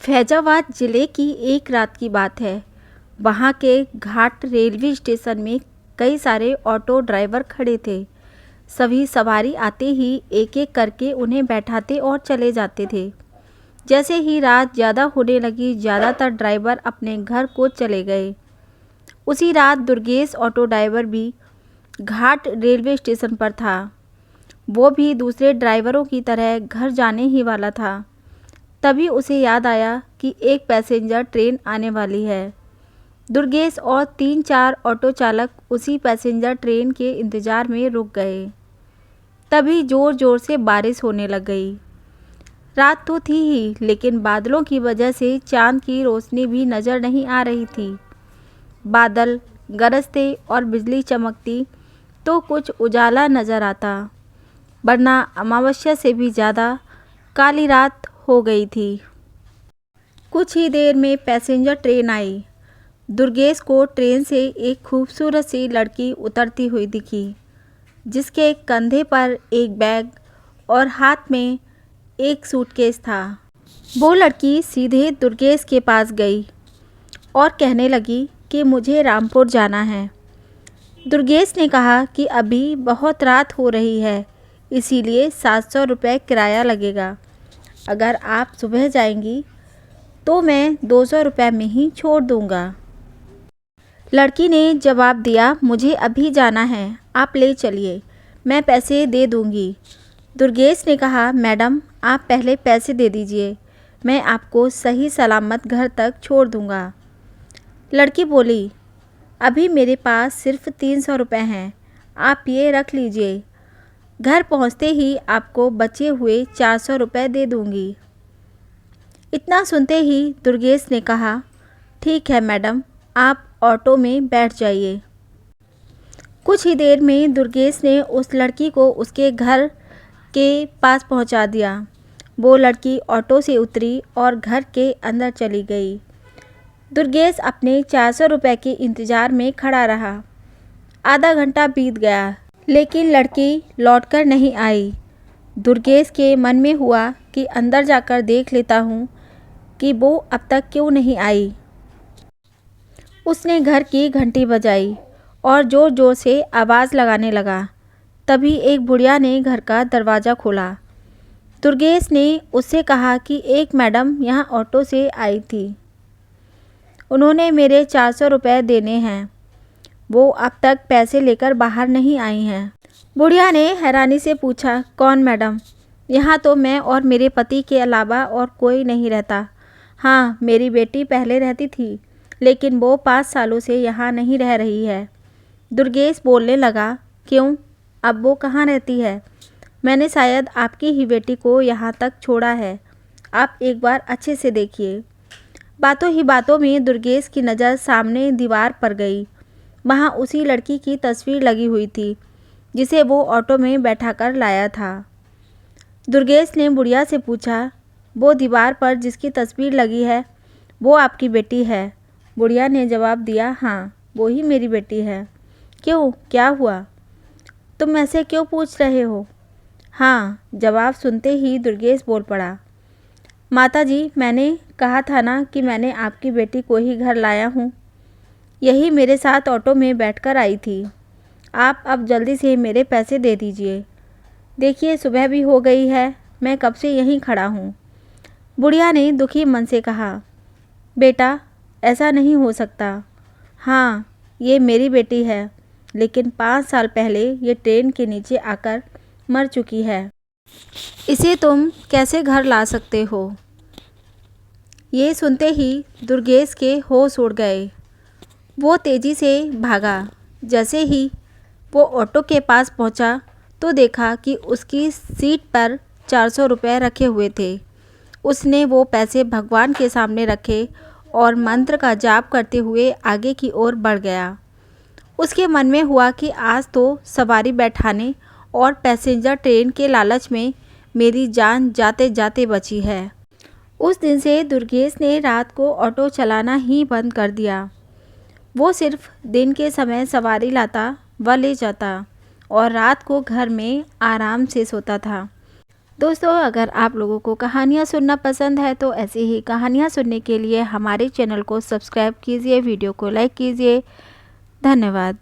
फैजाबाद जिले की एक रात की बात है। वहाँ के घाट रेलवे स्टेशन में कई सारे ऑटो ड्राइवर खड़े थे। सभी सवारी आते ही एक एक करके उन्हें बैठाते और चले जाते थे। जैसे ही रात ज़्यादा होने लगी, ज़्यादातर ड्राइवर अपने घर को चले गए। उसी रात दुर्गेश ऑटो ड्राइवर भी घाट रेलवे स्टेशन पर था। वो भी दूसरे ड्राइवरों की तरह घर जाने ही वाला था। तभी उसे याद आया कि एक पैसेंजर ट्रेन आने वाली है। दुर्गेश और 3-4 ऑटो चालक उसी पैसेंजर ट्रेन के इंतज़ार में रुक गए। तभी ज़ोर ज़ोर से बारिश होने लग गई। रात तो थी ही, लेकिन बादलों की वजह से चांद की रोशनी भी नज़र नहीं आ रही थी। बादल गरजते और बिजली चमकती तो कुछ उजाला नज़र आता, वरना अमावस्या से भी ज़्यादा काली रात हो गई थी। कुछ ही देर में पैसेंजर ट्रेन आई। दुर्गेश को ट्रेन से एक खूबसूरत सी लड़की उतरती हुई दिखी, जिसके कंधे पर एक बैग और हाथ में एक सूटकेस था। वो लड़की सीधे दुर्गेश के पास गई और कहने लगी कि मुझे रामपुर जाना है। दुर्गेश ने कहा कि अभी बहुत रात हो रही है, इसीलिए 700 रुपये किराया लगेगा। अगर आप सुबह जाएंगी तो मैं 200 रुपये में ही छोड़ दूंगा। लड़की ने जवाब दिया, मुझे अभी जाना है, आप ले चलिए, मैं पैसे दे दूंगी। दुर्गेश ने कहा, मैडम आप पहले पैसे दे दीजिए, मैं आपको सही सलामत घर तक छोड़ दूंगा। लड़की बोली, अभी मेरे पास सिर्फ 300 रुपये हैं, आप ये रख लीजिए, घर पहुंचते ही आपको बचे हुए 400 रुपये दे दूंगी। इतना सुनते ही दुर्गेश ने कहा, ठीक है मैडम, आप ऑटो में बैठ जाइए। कुछ ही देर में दुर्गेश ने उस लड़की को उसके घर के पास पहुंचा दिया। वो लड़की ऑटो से उतरी और घर के अंदर चली गई। दुर्गेश अपने 400 रुपये के इंतज़ार में खड़ा रहा। आधा घंटा बीत गया, लेकिन लड़की लौटकर नहीं आई। दुर्गेश के मन में हुआ कि अंदर जाकर देख लेता हूँ कि वो अब तक क्यों नहीं आई। उसने घर की घंटी बजाई और ज़ोर ज़ोर से आवाज़ लगाने लगा। तभी एक बुढ़िया ने घर का दरवाज़ा खोला। दुर्गेश ने उससे कहा कि एक मैडम यहाँ ऑटो से आई थी, उन्होंने मेरे 400 रुपये देने हैं, वो अब तक पैसे लेकर बाहर नहीं आई हैं। बुढ़िया ने हैरानी से पूछा, कौन मैडम? यहाँ तो मैं और मेरे पति के अलावा और कोई नहीं रहता। हाँ, मेरी बेटी पहले रहती थी, लेकिन वो 5 सालों से यहाँ नहीं रह रही है। दुर्गेश बोलने लगा, क्यों, अब वो कहाँ रहती है? मैंने शायद आपकी ही बेटी को यहाँ तक छोड़ा है, आप एक बार अच्छे से देखिए। बातों ही बातों में दुर्गेश की नज़र सामने दीवार पर गई। वहाँ उसी लड़की की तस्वीर लगी हुई थी, जिसे वो ऑटो में बैठाकर लाया था। दुर्गेश ने बुढ़िया से पूछा, वो दीवार पर जिसकी तस्वीर लगी है, वो आपकी बेटी है? बुढ़िया ने जवाब दिया, हाँ, वो ही मेरी बेटी है। क्यों, क्या हुआ? तुम ऐसे क्यों पूछ रहे हो? हाँ, जवाब सुनते ही दुर्गेश बोल पड़ा, माताजी, मैंने कहा था ना कि मैंने आपकी बेटी को ही घर लाया हूँ। यही मेरे साथ ऑटो में बैठकर आई थी। आप अब जल्दी से मेरे पैसे दे दीजिए। देखिए, सुबह भी हो गई है, मैं कब से यहीं खड़ा हूँ। बुढ़िया ने दुखी मन से कहा, बेटा, ऐसा नहीं हो सकता। हाँ, ये मेरी बेटी है, लेकिन 5 साल पहले ये ट्रेन के नीचे आकर मर चुकी है। इसे तुम कैसे घर ला सकते हो? ये सुनते ही दुर्गेश के होश उड़ गए। वो तेज़ी से भागा। जैसे ही वो ऑटो के पास पहुंचा तो देखा कि उसकी सीट पर 400 रुपये रखे हुए थे। उसने वो पैसे भगवान के सामने रखे और मंत्र का जाप करते हुए आगे की ओर बढ़ गया। उसके मन में हुआ कि आज तो सवारी बैठाने और पैसेंजर ट्रेन के लालच में मेरी जान जाते जाते बची है। उस दिन से दुर्गेश ने रात को ऑटो चलाना ही बंद कर दिया। वो सिर्फ दिन के समय सवारी लाता व ले जाता और रात को घर में आराम से सोता था। दोस्तों, अगर आप लोगों को कहानियाँ सुनना पसंद है तो ऐसी ही कहानियाँ सुनने के लिए हमारे चैनल को सब्सक्राइब कीजिए, वीडियो को लाइक कीजिए। धन्यवाद।